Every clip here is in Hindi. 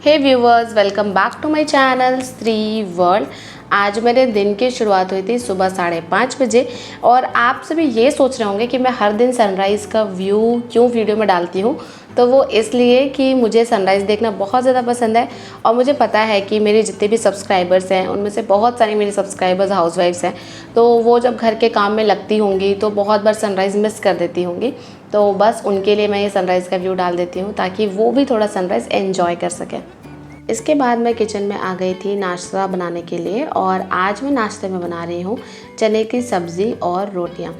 Hey viewers, welcome back to my channel Stree world. आज मेरे दिन की शुरुआत हुई थी सुबह 5:30 बजे और आप सभी ये सोच रहे होंगे कि मैं हर दिन सनराइज़ का व्यू क्यों वीडियो में डालती हूँ। तो वो इसलिए कि मुझे सनराइज़ देखना बहुत ज़्यादा पसंद है और मुझे पता है कि मेरे जितने भी सब्सक्राइबर्स हैं उनमें से बहुत सारी मेरी सब्सक्राइबर्स हाउसवाइफ्स हैं। तो वो जब घर के काम में लगती होंगी तो बहुत बार सनराइज़ मिस कर देती होंगी। तो बस उनके लिए मैं ये सनराइज़ का व्यू डाल देती हूँ ताकि वो भी थोड़ा सनराइज़ एन्जॉय कर सकें। इसके बाद मैं किचन में आ गई थी नाश्ता बनाने के लिए और आज मैं नाश्ते में बना रही हूँ चने की सब्ज़ी और रोटियाँ।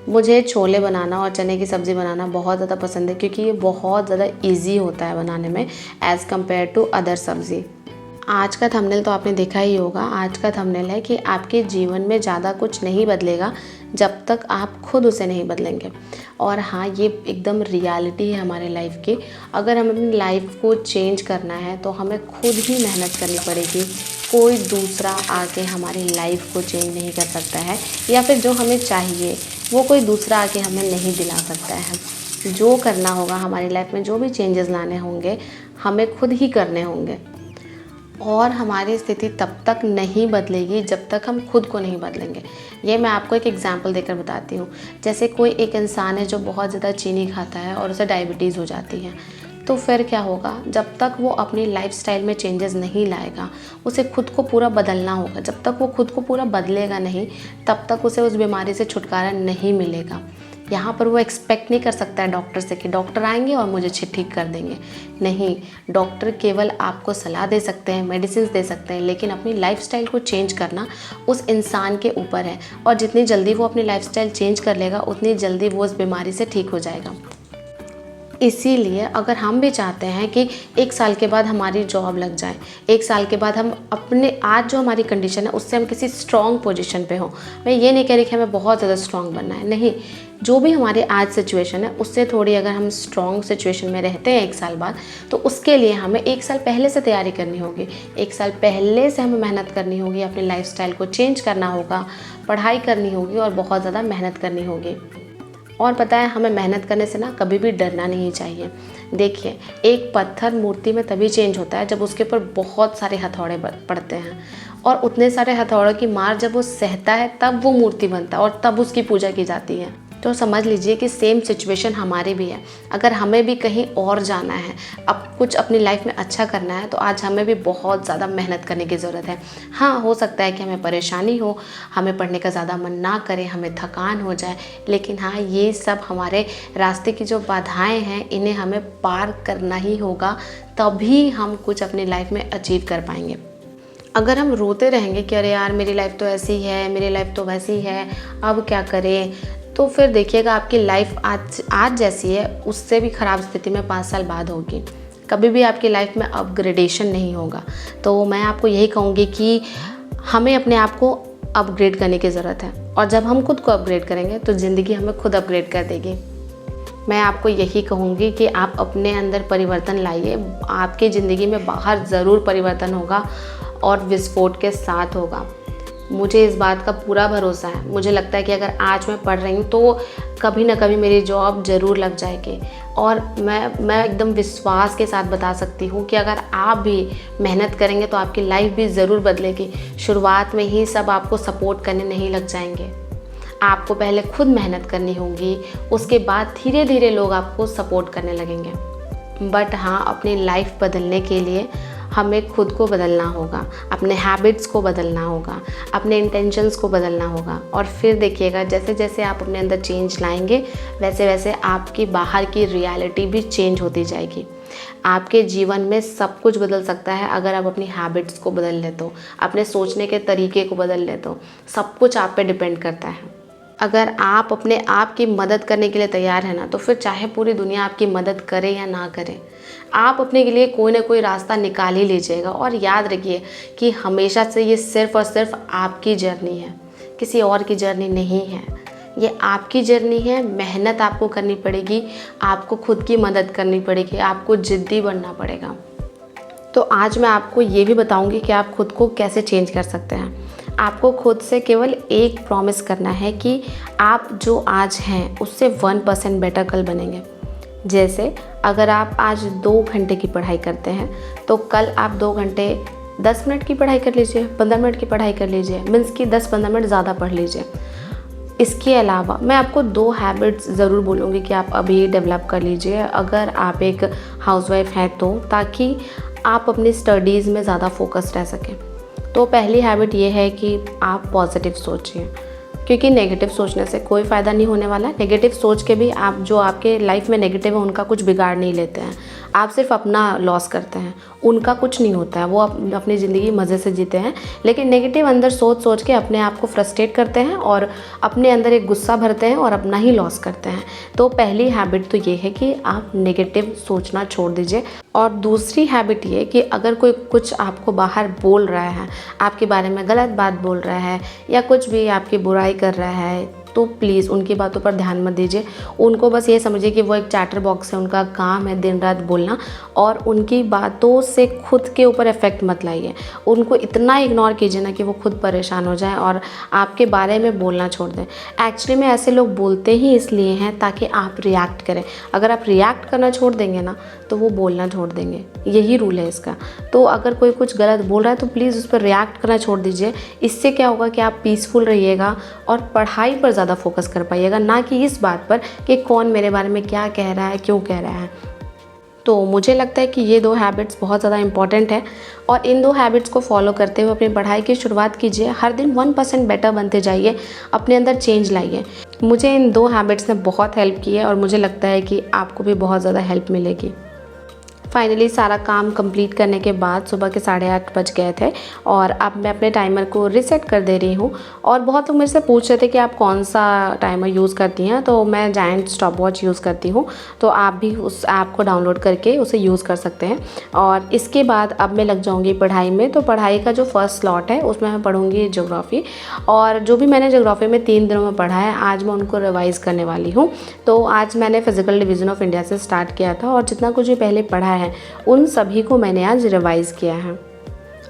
मुझे छोले बनाना और चने की सब्ज़ी बनाना बहुत ज़्यादा पसंद है क्योंकि ये बहुत ज़्यादा इजी होता है बनाने में एज़ कम्पेयर टू अदर सब्ज़ी। आज का थंबनेल तो आपने देखा ही होगा। आज का थंबनेल है कि आपके जीवन में ज़्यादा कुछ नहीं बदलेगा जब तक आप खुद उसे नहीं बदलेंगे। और हाँ, ये एकदम रियलिटी है हमारे लाइफ की। अगर हमें अपनी लाइफ को चेंज करना है तो हमें खुद ही मेहनत करनी पड़ेगी। कोई दूसरा आके हमारी लाइफ को चेंज नहीं कर सकता है या फिर जो हमें चाहिए वो कोई दूसरा आके हमें नहीं दिला सकता है। जो करना होगा हमारी लाइफ में, जो भी चेंजेस लाने होंगे, हमें खुद ही करने होंगे। और हमारी स्थिति तब तक नहीं बदलेगी जब तक हम खुद को नहीं बदलेंगे। ये मैं आपको एक एग्जांपल देकर बताती हूँ। जैसे कोई एक इंसान है जो बहुत ज़्यादा चीनी खाता है और उसे डायबिटीज़ हो जाती है, तो फिर क्या होगा? जब तक वो अपनी लाइफस्टाइल में चेंजेस नहीं लाएगा, उसे खुद को पूरा बदलना होगा। जब तक वो खुद को पूरा बदलेगा नहीं, तब तक उसे उस बीमारी से छुटकारा नहीं मिलेगा। यहाँ पर वो एक्सपेक्ट नहीं कर सकता है डॉक्टर से कि डॉक्टर आएंगे और मुझे ठीक कर देंगे। नहीं, डॉक्टर केवल आपको सलाह दे सकते हैं, मेडिसिन दे सकते हैं, लेकिन अपनी लाइफस्टाइल को चेंज करना उस इंसान के ऊपर है। और जितनी जल्दी वो अपनी लाइफस्टाइल चेंज कर लेगा उतनी जल्दी वो उस बीमारी से ठीक हो जाएगा। इसीलिए अगर हम भी चाहते हैं कि 1 साल के बाद हमारी जॉब लग जाए, 1 साल के बाद हम अपने आज जो हमारी कंडीशन है उससे हम किसी स्ट्रॉन्ग पोजीशन पे हों। मैं ये नहीं कह रही कि हमें बहुत ज़्यादा स्ट्रॉन्ग बनना है, नहीं। जो भी हमारी आज सिचुएशन है उससे थोड़ी अगर हम स्ट्रॉन्ग सिचुएशन में रहते हैं 1 साल बाद, तो उसके लिए हमें 1 साल पहले से तैयारी करनी होगी। 1 साल पहले से हमें मेहनत करनी होगी, अपनी लाइफस्टाइल को चेंज करना होगा, पढ़ाई करनी होगी और बहुत ज़्यादा मेहनत करनी होगी। और पता है, हमें मेहनत करने से ना कभी भी डरना नहीं चाहिए। देखिए, एक पत्थर मूर्ति में तभी चेंज होता है जब उसके ऊपर बहुत सारे हथौड़े पड़ते हैं, और उतने सारे हथौड़ों की मार जब वो सहता है तब वो मूर्ति बनता है और तब उसकी पूजा की जाती है। तो समझ लीजिए कि सेम सिचुएशन हमारी भी है। अगर हमें भी कहीं और जाना है, अब कुछ अपनी लाइफ में अच्छा करना है, तो आज हमें भी बहुत ज़्यादा मेहनत करने की ज़रूरत है। हाँ, हो सकता है कि हमें परेशानी हो, हमें पढ़ने का ज़्यादा मन ना करे, हमें थकान हो जाए, लेकिन हाँ, ये सब हमारे रास्ते की जो बाधाएं हैं इन्हें हमें पार करना ही होगा, तभी हम कुछ अपनी लाइफ में अचीव कर पाएंगे। अगर हम रोते रहेंगे कि अरे यार, मेरी लाइफ तो ऐसी है, मेरी लाइफ तो वैसी है, अब क्या करें, तो फिर देखिएगा आपकी लाइफ आज जैसी है उससे भी ख़राब स्थिति में 5 साल बाद होगी। कभी भी आपकी लाइफ में अपग्रेडेशन नहीं होगा। तो मैं आपको यही कहूँगी कि हमें अपने आप को अपग्रेड करने की ज़रूरत है, और जब हम खुद को अपग्रेड करेंगे तो ज़िंदगी हमें खुद अपग्रेड कर देगी। मैं आपको यही कहूँगी कि आप अपने अंदर परिवर्तन लाइए। आपकी ज़िंदगी में बाहर ज़रूर परिवर्तन होगा और विस्फोट के साथ होगा। मुझे इस बात का पूरा भरोसा है। मुझे लगता है कि अगर आज मैं पढ़ रही हूँ तो कभी ना कभी मेरी जॉब ज़रूर लग जाएगी। और मैं एकदम विश्वास के साथ बता सकती हूँ कि अगर आप भी मेहनत करेंगे तो आपकी लाइफ भी ज़रूर बदलेगी। शुरुआत में ही सब आपको सपोर्ट करने नहीं लग जाएंगे। आपको पहले खुद मेहनत करनी होगी, उसके बाद धीरे धीरे लोग आपको सपोर्ट करने लगेंगे। बट हाँ, अपनी लाइफ बदलने के लिए हमें खुद को बदलना होगा, अपने हैबिट्स को बदलना होगा, अपने इंटेंशंस को बदलना होगा। और फिर देखिएगा, जैसे जैसे आप अपने अंदर चेंज लाएंगे वैसे वैसे आपकी बाहर की रियलिटी भी चेंज होती जाएगी। आपके जीवन में सब कुछ बदल सकता है अगर आप अपनी हैबिट्स को बदल ले तो, अपने सोचने के तरीके को बदल ले तो। सब कुछ आप पे डिपेंड करता है। अगर आप अपने आप की मदद करने के लिए तैयार हैं ना, तो फिर चाहे पूरी दुनिया आपकी मदद करे या ना करे, आप अपने के लिए कोई ना कोई रास्ता निकाल ही लीजिएगा। और याद रखिए कि हमेशा से ये सिर्फ़ और सिर्फ आपकी जर्नी है, किसी और की जर्नी नहीं है। ये आपकी जर्नी है। मेहनत आपको करनी पड़ेगी, आपको खुद की मदद करनी पड़ेगी, आपको ज़िद्दी बनना पड़ेगा। तो आज मैं आपको ये भी बताऊंगी कि आप खुद को कैसे चेंज कर सकते हैं। आपको खुद से केवल एक प्रॉमिस करना है कि आप जो आज हैं उससे 1% बेटर कल बनेंगे। जैसे अगर आप आज 2 घंटे की पढ़ाई करते हैं तो कल आप 2 घंटे 10 मिनट की पढ़ाई कर लीजिए, 15 मिनट की पढ़ाई कर लीजिए, मीन्स कि 10-15 मिनट ज़्यादा पढ़ लीजिए। इसके अलावा मैं आपको 2 हैबिट्स ज़रूर बोलूँगी कि आप अभी डेवलप कर लीजिए अगर आप एक हाउसवाइफ हैं तो, ताकि आप अपनी स्टडीज़ में ज़्यादा फोकस रह सकें। तो पहली हैबिट ये है कि आप पॉजिटिव सोचिए, क्योंकि नेगेटिव सोचने से कोई फ़ायदा नहीं होने वाला। नेगेटिव सोच के भी आप जो आपके लाइफ में नेगेटिव है उनका कुछ बिगाड़ नहीं लेते हैं, आप सिर्फ अपना लॉस करते हैं, उनका कुछ नहीं होता है, वो अपनी ज़िंदगी मज़े से जीते हैं। लेकिन नेगेटिव अंदर सोच के अपने आप को फ्रस्ट्रेट करते हैं और अपने अंदर एक गुस्सा भरते हैं और अपना ही लॉस करते हैं। तो पहली हैबिट तो ये है कि आप नेगेटिव सोचना छोड़ दीजिए। और दूसरी हैबिट ये कि अगर कोई कुछ आपको बाहर बोल रहा है, आपके बारे में गलत बात बोल रहा है या कुछ भी आपकी बुराई कर रहा है, तो प्लीज़ उनकी बातों पर ध्यान मत दीजिए। उनको बस ये समझिए कि वो एक चैटर बॉक्स है, उनका काम है दिन रात बोलना, और उनकी बातों से खुद के ऊपर इफ़ेक्ट मत लाइए। उनको इतना इग्नोर कीजिए ना कि वो खुद परेशान हो जाए और आपके बारे में बोलना छोड़ दें। एक्चुअली में ऐसे लोग बोलते ही इसलिए हैं ताकि आप रिएक्ट करें। अगर आप रिएक्ट करना छोड़ देंगे ना तो वो बोलना छोड़ देंगे, यही रूल है इसका। तो अगर कोई कुछ गलत बोल रहा है तो प्लीज़ उस पर रिएक्ट करना छोड़ दीजिए। इससे क्या होगा कि आप पीसफुल रहिएगा और पढ़ाई पर ज़्यादा फोकस कर पाइएगा, ना कि इस बात पर कि कौन मेरे बारे में क्या कह रहा है, क्यों कह रहा है। तो मुझे लगता है कि ये 2 हैबिट्स बहुत ज़्यादा इंपॉर्टेंट है और इन 2 हैबिट्स को फॉलो करते हुए अपनी पढ़ाई की शुरुआत कीजिए। हर दिन 1% बेटर बनते जाइए, अपने अंदर चेंज लाइए। मुझे इन 2 हैबिट्स ने बहुत हेल्प की है और मुझे लगता है कि आपको भी बहुत ज़्यादा हेल्प मिलेगी। फाइनली सारा काम कंप्लीट करने के बाद सुबह के 8:30 बज गए थे और अब मैं अपने टाइमर को रीसेट कर दे रही हूँ। और बहुत लोग मेरे से पूछ रहे थे कि आप कौन सा टाइमर यूज़ करती हैं, तो मैं जायंट स्टॉप वॉच यूज़ करती हूँ। तो आप भी उस ऐप को डाउनलोड करके उसे यूज़ कर सकते हैं। और इसके बाद अब मैं लग जाऊँगी पढ़ाई में। तो पढ़ाई का जो फर्स्ट स्लॉट है उसमें मैं पढ़ूँगी ज्योग्राफ़ी, और जो भी मैंने ज्योग्राफ़ी में 3 दिनों में पढ़ा है आज मैं उनको रिवाइज़ करने वाली हूँ। तो आज मैंने फिजिकल डिवीज़न ऑफ इंडिया से स्टार्ट किया था और जितना कुछ भी पहले पढ़ा है उन सभी को मैंने आज रिवाइज़ किया है।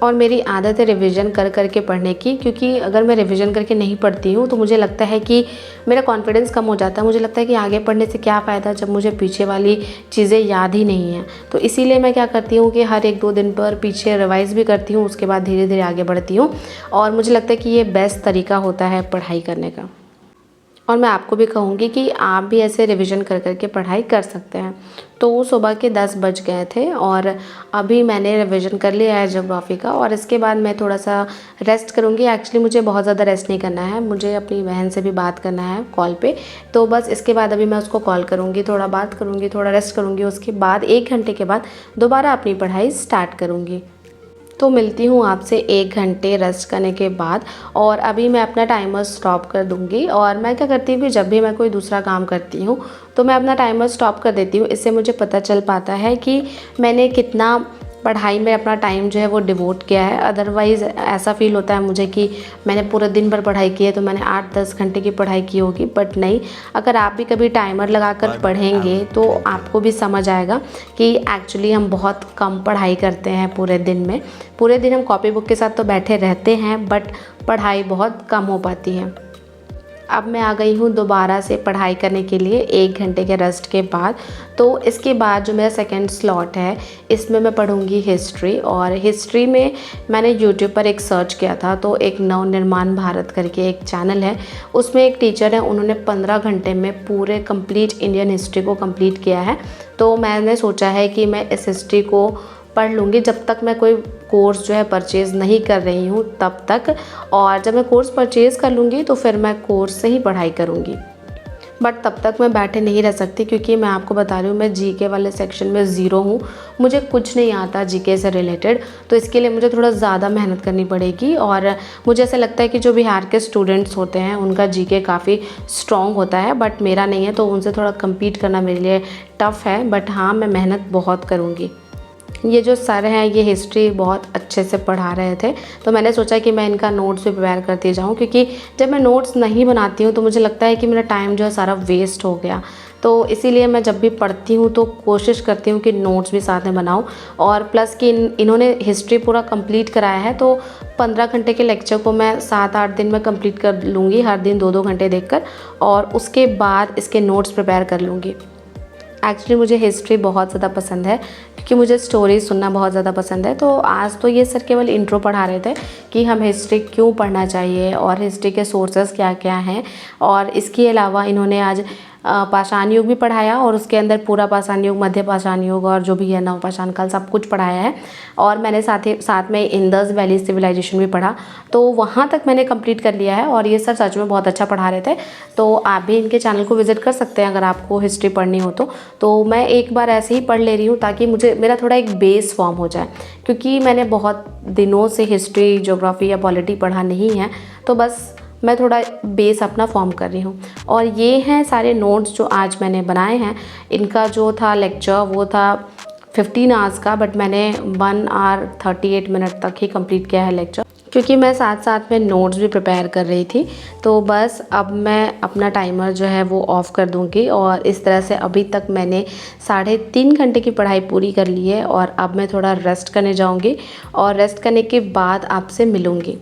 और मेरी आदत है रिवीजन कर के पढ़ने की, क्योंकि अगर मैं रिवीजन करके नहीं पढ़ती हूँ तो मुझे लगता है कि मेरा कॉन्फिडेंस कम हो जाता है। मुझे लगता है कि आगे पढ़ने से क्या फ़ायदा जब मुझे पीछे वाली चीज़ें याद ही नहीं हैं। तो इसीलिए मैं क्या करती हूँ कि हर 1-2 दिन पर पीछे रिवाइज़ भी करती हूँ, उसके बाद धीरे धीरे आगे बढ़ती हूँ। और मुझे लगता है कि ये बेस्ट तरीका होता है पढ़ाई करने का। और मैं आपको भी कहूँगी कि आप भी ऐसे रिवीजन कर के पढ़ाई कर सकते हैं। तो सुबह के 10 बज गए थे और अभी मैंने रिवीजन कर लिया है ज्योग्राफी का, और इसके बाद मैं थोड़ा सा रेस्ट करूँगी। एक्चुअली मुझे बहुत ज़्यादा रेस्ट नहीं करना है, मुझे अपनी बहन से भी बात करना है कॉल पे। तो बस इसके बाद अभी मैं उसको कॉल करूँगी, थोड़ा बात करूँगी, थोड़ा रेस्ट करूँगी, उसके बाद 1 घंटे के बाद दोबारा अपनी पढ़ाई स्टार्ट करूँगी। तो मिलती हूँ आपसे 1 घंटे रेस्ट करने के बाद। और अभी मैं अपना टाइमर स्टॉप कर दूँगी। और मैं क्या करती हूँ कि जब भी मैं कोई दूसरा काम करती हूँ तो मैं अपना टाइमर स्टॉप कर देती हूँ। इससे मुझे पता चल पाता है कि मैंने कितना पढ़ाई में अपना टाइम जो है वो डिवोट किया है। अदरवाइज़ ऐसा फ़ील होता है मुझे कि मैंने पूरे दिन भर पढ़ाई की है तो मैंने 8-10 घंटे की पढ़ाई की होगी, बट नहीं। अगर आप भी कभी टाइमर लगाकर पढ़ेंगे तो आपको भी समझ आएगा कि एक्चुअली हम बहुत कम पढ़ाई करते हैं पूरे दिन में। पूरे दिन हम कॉपी बुक के साथ तो बैठे रहते हैं, बट पढ़ाई बहुत कम हो पाती है। अब मैं आ गई हूँ दोबारा से पढ़ाई करने के लिए 1 घंटे के रेस्ट के बाद। तो इसके बाद जो मेरा सेकंड स्लॉट है इसमें मैं पढ़ूँगी हिस्ट्री। और हिस्ट्री में मैंने यूट्यूब पर एक सर्च किया था, तो एक नवनिर्माण भारत करके एक चैनल है, उसमें एक टीचर है, उन्होंने 15 घंटे में पूरे कंप्लीट इंडियन हिस्ट्री को कंप्लीट किया है। तो मैंने सोचा है कि मैं इस हिस्ट्री को पढ़ लूँगी जब तक मैं कोई कोर्स जो है परचेज़ नहीं कर रही हूँ तब तक। और जब मैं कोर्स परचेज़ कर लूँगी तो फिर मैं कोर्स से ही पढ़ाई करूँगी, बट तब तक मैं बैठे नहीं रह सकती, क्योंकि मैं आपको बता रही हूँ मैं जीके वाले सेक्शन में ज़ीरो हूँ, मुझे कुछ नहीं आता जीके से रिलेटेड। तो इसके लिए मुझे थोड़ा ज़्यादा मेहनत करनी पड़ेगी। और मुझे ऐसा लगता है कि जो बिहार के स्टूडेंट्स होते हैं उनका जीके काफ़ी स्ट्रॉन्ग होता है, बट मेरा नहीं है, तो उनसे थोड़ा कम्पीट करना मेरे लिए टफ़ है। बट हाँ, मैं मेहनत बहुत करूँगी। ये जो सर हैं ये हिस्ट्री बहुत अच्छे से पढ़ा रहे थे, तो मैंने सोचा कि मैं इनका नोट्स भी प्रिपेयर करती जाऊँ, क्योंकि जब मैं नोट्स नहीं बनाती हूँ तो मुझे लगता है कि मेरा टाइम जो है सारा वेस्ट हो गया। तो इसीलिए मैं जब भी पढ़ती हूँ तो कोशिश करती हूँ कि नोट्स भी साथ में बनाऊँ। और प्लस कि इन्होंने हिस्ट्री पूरा कंप्लीट कराया है, तो 15 घंटे के लेक्चर को मैं 7-8 दिन में कंप्लीट कर लूँगी, हर दिन 2-2 घंटे देखकर, और उसके बाद इसके नोट्स प्रिपेयर कर लूँगी। एक्चुअली मुझे हिस्ट्री बहुत ज़्यादा पसंद है क्योंकि मुझे स्टोरी सुनना बहुत ज़्यादा पसंद है। तो आज तो ये सर केवल इंट्रो पढ़ा रहे थे कि हम हिस्ट्री क्यों पढ़ना चाहिए और हिस्ट्री के सोर्सेस क्या क्या हैं। और इसके अलावा इन्होंने आज पाषाण युग भी पढ़ाया और उसके अंदर पूरा पाषाण युग, मध्य पाषाण युग और जो भी है नवपाषाण काल सब कुछ पढ़ाया है। और मैंने साथ में इंडस वैली सिविलाइजेशन भी पढ़ा, तो वहाँ तक मैंने कंप्लीट कर लिया है। और ये सर सच में बहुत अच्छा पढ़ा रहे थे। तो आप भी इनके चैनल को विजिट कर सकते हैं अगर आपको हिस्ट्री पढ़नी हो तो मैं एक बार ऐसे ही पढ़ ले रही हूँ ताकि मेरा थोड़ा एक बेस फॉर्म हो जाए, क्योंकि मैंने बहुत दिनों से हिस्ट्री, ज्योग्राफी या पॉलिटी पढ़ा नहीं है। तो बस मैं थोड़ा बेस अपना फॉर्म कर रही हूँ। और ये हैं सारे नोट्स जो आज मैंने बनाए हैं। इनका जो था लेक्चर वो था 15 आवर्स का, बट मैंने 1 आवर 38 मिनट तक ही कंप्लीट किया है लेक्चर, क्योंकि मैं साथ साथ में नोट्स भी प्रिपेयर कर रही थी। तो बस अब मैं अपना टाइमर जो है वो ऑफ़ कर दूँगी। और इस तरह से अभी तक मैंने 3.5 घंटे की पढ़ाई पूरी कर ली है। और अब मैं थोड़ा रेस्ट करने जाऊँगी और रेस्ट करने के बाद आपसे मिलूँगी।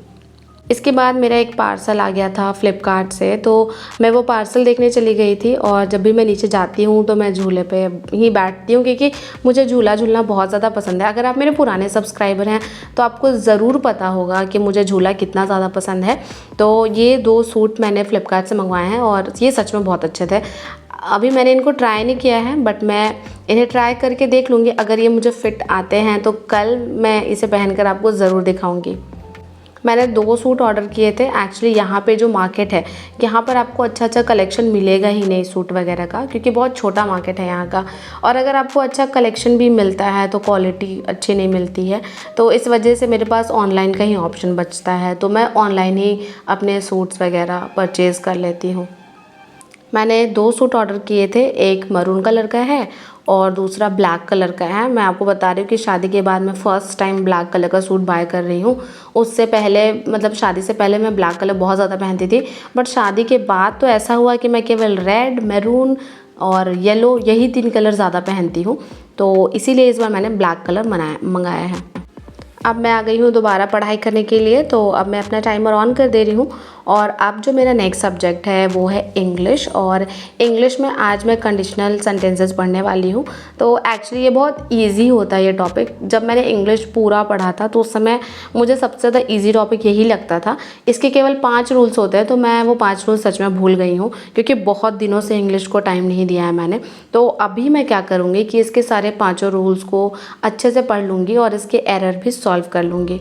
इसके बाद मेरा एक पार्सल आ गया था फ्लिपकार्ट से, तो मैं वो पार्सल देखने चली गई थी। और जब भी मैं नीचे जाती हूँ तो मैं झूले पे ही बैठती हूँ, क्योंकि मुझे झूला झूलना बहुत ज़्यादा पसंद है। अगर आप मेरे पुराने सब्सक्राइबर हैं तो आपको ज़रूर पता होगा कि मुझे झूला कितना ज़्यादा पसंद है। तो ये 2 सूट मैंने फ़्लिपकार्ट से मंगवाए हैं और ये सच में बहुत अच्छे थे। अभी मैंने इनको ट्राई नहीं किया है, बट मैं इन्हें ट्राई करके देख लूँगी। अगर ये मुझे फ़िट आते हैं तो कल मैं इसे पहनकर आपको ज़रूर दिखाऊँगी। मैंने 2 सूट ऑर्डर किए थे। एक्चुअली यहाँ पे जो मार्केट है, यहाँ पर आपको अच्छा कलेक्शन मिलेगा ही नहीं सूट वगैरह का, क्योंकि बहुत छोटा मार्केट है यहाँ का। और अगर आपको अच्छा कलेक्शन भी मिलता है तो क्वालिटी अच्छी नहीं मिलती है। तो इस वजह से मेरे पास ऑनलाइन का ही ऑप्शन बचता है, तो मैं ऑनलाइन ही अपने सूट्स वगैरह परचेज़ कर लेती हूँ। मैंने 2 सूट ऑर्डर किए थे, एक मरून कलर का है और दूसरा ब्लैक कलर का है। मैं आपको बता रही हूँ कि शादी के बाद मैं फ़र्स्ट टाइम ब्लैक कलर का सूट बाय कर रही हूँ। उससे पहले, मतलब शादी से पहले मैं ब्लैक कलर बहुत ज़्यादा पहनती थी, बट शादी के बाद तो ऐसा हुआ कि मैं केवल रेड, मैरून और येलो, यही 3 कलर ज़्यादा पहनती हूँ। तो इसीलिए इस बार मैंने ब्लैक कलर मंगाया है। अब मैं आ गई हूँ दोबारा पढ़ाई करने के लिए, तो अब मैं अपना टाइमर ऑन कर दे रही हूँ। और अब जो मेरा नेक्स्ट सब्जेक्ट है वो है इंग्लिश। और इंग्लिश में आज मैं कंडीशनल सेंटेंसेस पढ़ने वाली हूँ। तो एक्चुअली ये बहुत इजी होता है ये टॉपिक। जब मैंने इंग्लिश पूरा पढ़ा था तो उस समय मुझे सबसे ज़्यादा इजी टॉपिक यही लगता था। इसके केवल 5 रूल्स होते हैं, तो मैं वो 5 रूल्स सच में भूल गई हूँ, क्योंकि बहुत दिनों से इंग्लिश को टाइम नहीं दिया है मैंने। तो अभी मैं क्या करूँगी कि इसके सारे 5 रूल्स को अच्छे से पढ़ लूँगी और इसके एरर भी सॉल्व कर लूँगी।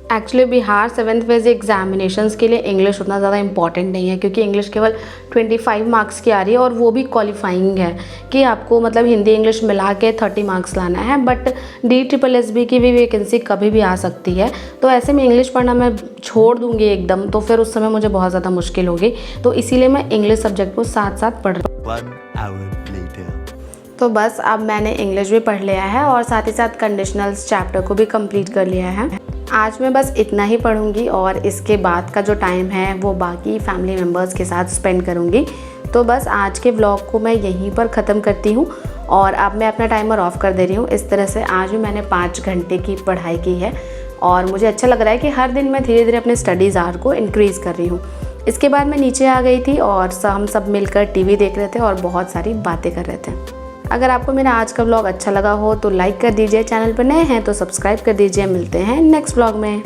Actually Bihar 7th phase examinations के लिए इंग्लिश उतना ज़्यादा इंपॉर्टेंट नहीं है, क्योंकि इंग्लिश केवल 25 मार्क्स की आ रही है और वो भी क्वालिफाइंग है कि आपको मतलब हिंदी इंग्लिश मिला के 30 मार्क्स लाना है। बट DSSB की भी वैकेंसी कभी भी आ सकती है, तो ऐसे में इंग्लिश पढ़ना मैं छोड़ दूँगी एकदम, तो फिर उस समय मुझे बहुत ज़्यादा मुश्किल होगी। तो इसीलिए मैं इंग्लिश सब्जेक्ट को साथ साथ पढ़ रही हूँ। तो बस अब मैंने इंग्लिश भी पढ़ लिया है और साथ ही साथ कंडीशनल्स चैप्टर को भी कंप्लीट कर लिया है। आज मैं बस इतना ही पढ़ूंगी और इसके बाद का जो टाइम है वो बाकी फैमिली मेम्बर्स के साथ स्पेंड करूंगी। तो बस आज के व्लॉग को मैं यहीं पर ख़त्म करती हूँ और अब मैं अपना टाइमर ऑफ़ कर दे रही हूँ। इस तरह से आज भी मैंने 5 घंटे की पढ़ाई की है और मुझे अच्छा लग रहा है कि हर दिन मैं धीरे धीरे अपने स्टडीज़ आवर को इंक्रीज़ कर रही हूँ। इसके बाद मैं नीचे आ गई थी और हम सब मिलकर TV देख रहे थे और बहुत सारी बातें कर रहे थे। अगर आपको मेरा आज का व्लॉग अच्छा लगा हो तो लाइक कर दीजिए, चैनल पर नए हैं तो सब्सक्राइब कर दीजिए। मिलते हैं नेक्स्ट व्लॉग में।